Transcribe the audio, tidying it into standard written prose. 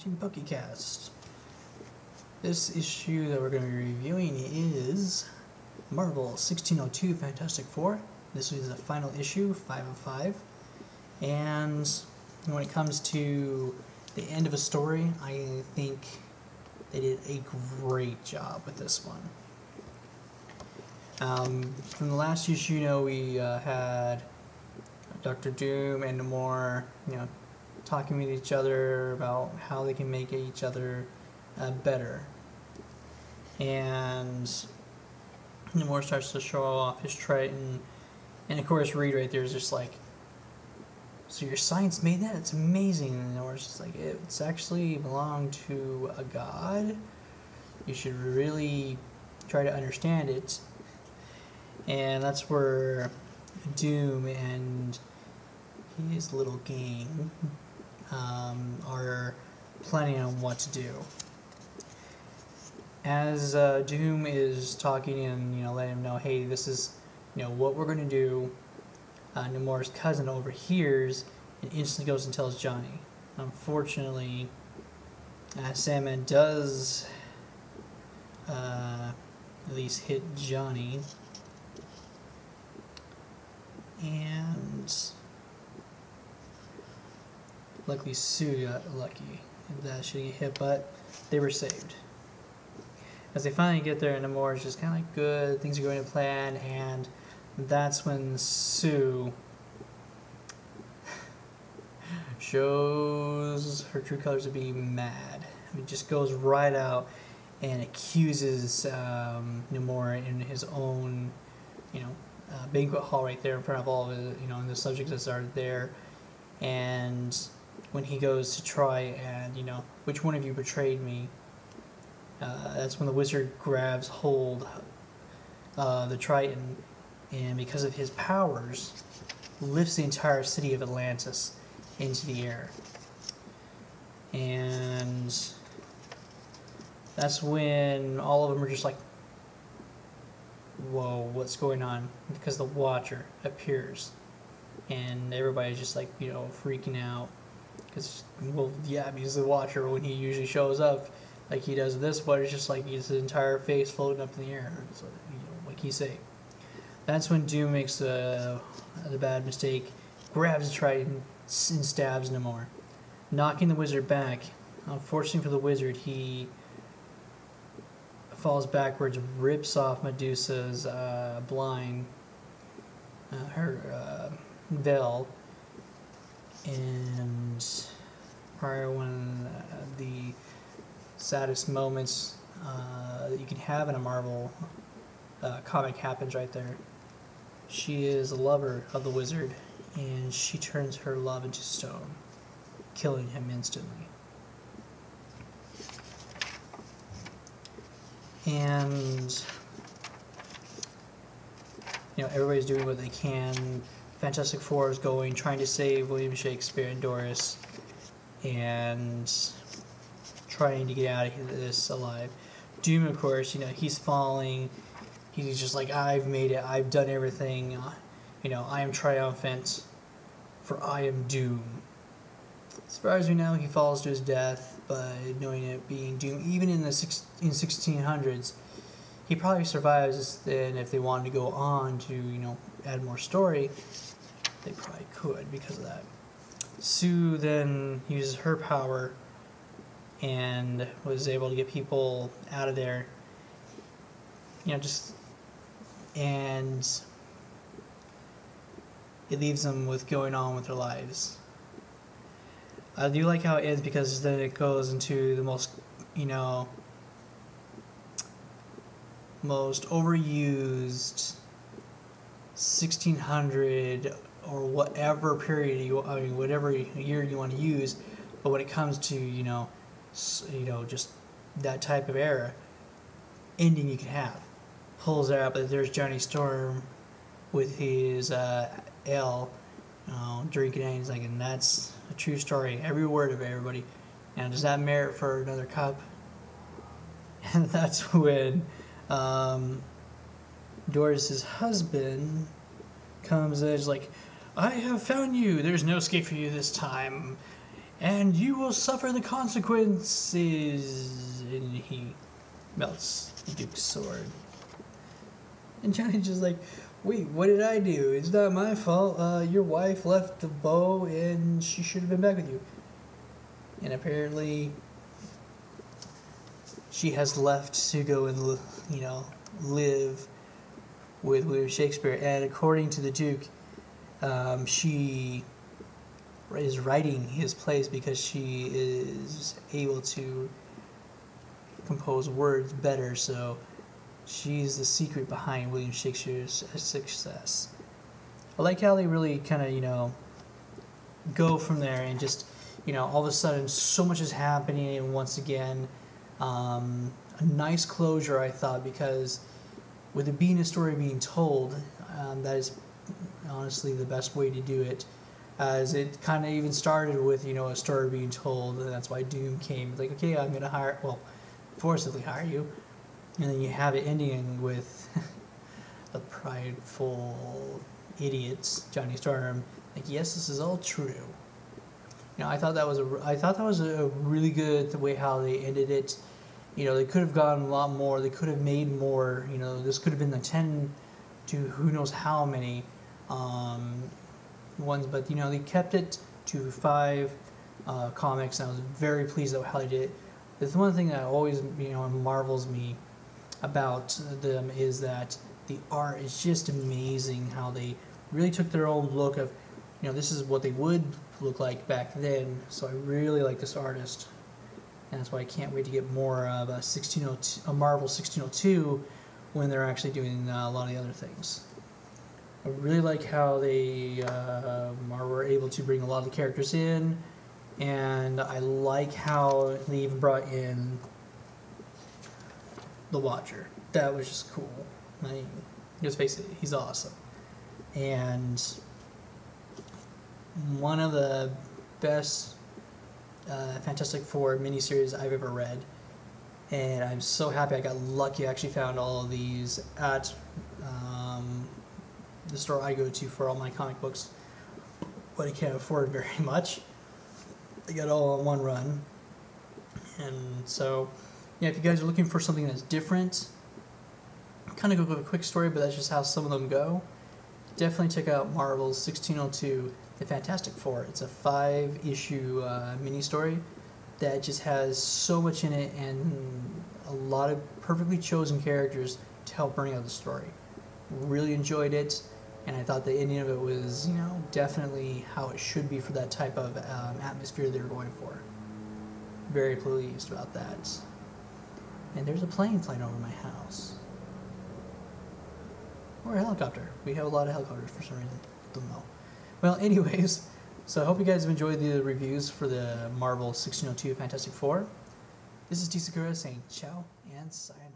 to PokeCast. This issue that we're going to be reviewing is Marvel 1602 Fantastic Four. This is the final issue, 5 of 5. And when it comes to the end of a story, I think they did a great job with this one. From the last issue, we had Dr. Doom and Namor, talking with each other about how they can make each other better. And Namor starts to show off his Triton, and of course Reed right there is just like, so your science made that? It's amazing. And Namor's just like, it's actually belonged to a god. You should really try to understand it. And that's where Doom and his little gang are planning on what to do. As Doom is talking and letting him know, hey, this is what we're going to do, Namor's cousin overhears and instantly goes and tells Johnny. Unfortunately, Sandman does at least hit Johnny, and luckily Sue got lucky that she didn't get hit, but they were saved. As they finally get there, Namor is just kind of like, good, things are going to plan, and that's when Sue shows her true colors to be mad. I mean, just goes right out and accuses Namor in his own, banquet hall right there in front of all of his, and the subjects that are there. And when he goes to try and, which one of you betrayed me? That's when the wizard grabs hold the Triton, and because of his powers, lifts the entire city of Atlantis into the air. And that's when all of them are just like, whoa, what's going on? Because the Watcher appears, and everybody's just like, freaking out. Because, because the Watcher, when he usually shows up, like he does this, but it's just like his entire face floating up in the air, so, like he say. That's when Doom makes the bad mistake, grabs the Triton, and stabs Namor, knocking the wizard back. Unfortunately for the wizard, he falls backwards, rips off Medusa's blind, her veil, and probably one of the saddest moments that you can have in a Marvel comic happens right there. She is a lover of the wizard, and she turns her love into stone, killing him instantly. And everybody's doing what they can. Fantastic Four is going, trying to save William Shakespeare and Doris, and trying to get out of this alive. Doom, of course, he's falling. He's just like, I've made it. I've done everything. I am triumphant, for I am Doom. As far as we know, he falls to his death, but knowing it being Doom, even in the 1600s, he probably survives. And if they wanted to go on to, add more story, they probably could because of that. Sue then uses her power and was able to get people out of there. And it leaves them with going on with their lives. I do like how it ends, because then it goes into the most overused 1600 or whatever period whatever year you want to use, but when it comes to just that type of era ending you can have, pulls out, but there's Johnny Storm with his ale, drinking it, and he's like, and that's a true story, every word of it, everybody. Now, does that merit for another cup? And that's when Doris's husband comes in, is like, I have found you, there's no escape for you this time. and you will suffer the consequences. And he melts the Duke's sword. And Johnny's just like, wait, what did I do? It's not my fault. Your wife left the bow and she should have been back with you. And apparently she has left to go and, live with William Shakespeare. And according to the Duke, she is writing his plays because she is able to compose words better. So she's the secret behind William Shakespeare's success. I like how they really kind of, go from there and just, all of a sudden so much is happening. And once again, a nice closure, I thought, because with it being a story being told, that is honestly the best way to do it. As it kind of even started with, a story being told, and that's why Doom came. Like, okay, I'm going to forcibly hire you. And then you have it ending with a prideful idiot, Johnny Storm, like, yes, this is all true. I thought that was a really good way how they ended it. They could have gotten a lot more. They could have made more. This could have been the 10 to who knows how many ones, but they kept it to 5 comics, and I was very pleased with how they did it. It's one thing that always marvels me about them is that the art is just amazing. How they really took their own look of, this is what they would look like back then. So I really like this artist, and that's why I can't wait to get more of a Marvel 1602 when they're actually doing a lot of the other things. I really like how they were able to bring a lot of the characters in, and I like how they even brought in the Watcher. That was just cool. Just face it, he's awesome. And one of the best Fantastic Four miniseries I've ever read. And I'm so happy I got lucky. I actually found all of these at the store I go to for all my comic books, but I can't afford very much. I got it all on one run. And so, if you guys are looking for something that's different, kind of go with a quick story, but that's just how some of them go. Definitely check out Marvel's 1602, The Fantastic Four. It's a 5-issue mini story that just has so much in it and a lot of perfectly chosen characters to help bring out the story. Really enjoyed it, and I thought the ending of it was, definitely how it should be for that type of atmosphere they were going for. Very pleased about that. And there's a plane flying over my house. Or a helicopter. We have a lot of helicopters for some reason. Don't know. Well, anyways, so I hope you guys have enjoyed the reviews for the Marvel 1602 Fantastic Four. This is T. Sakura saying ciao and sayonara.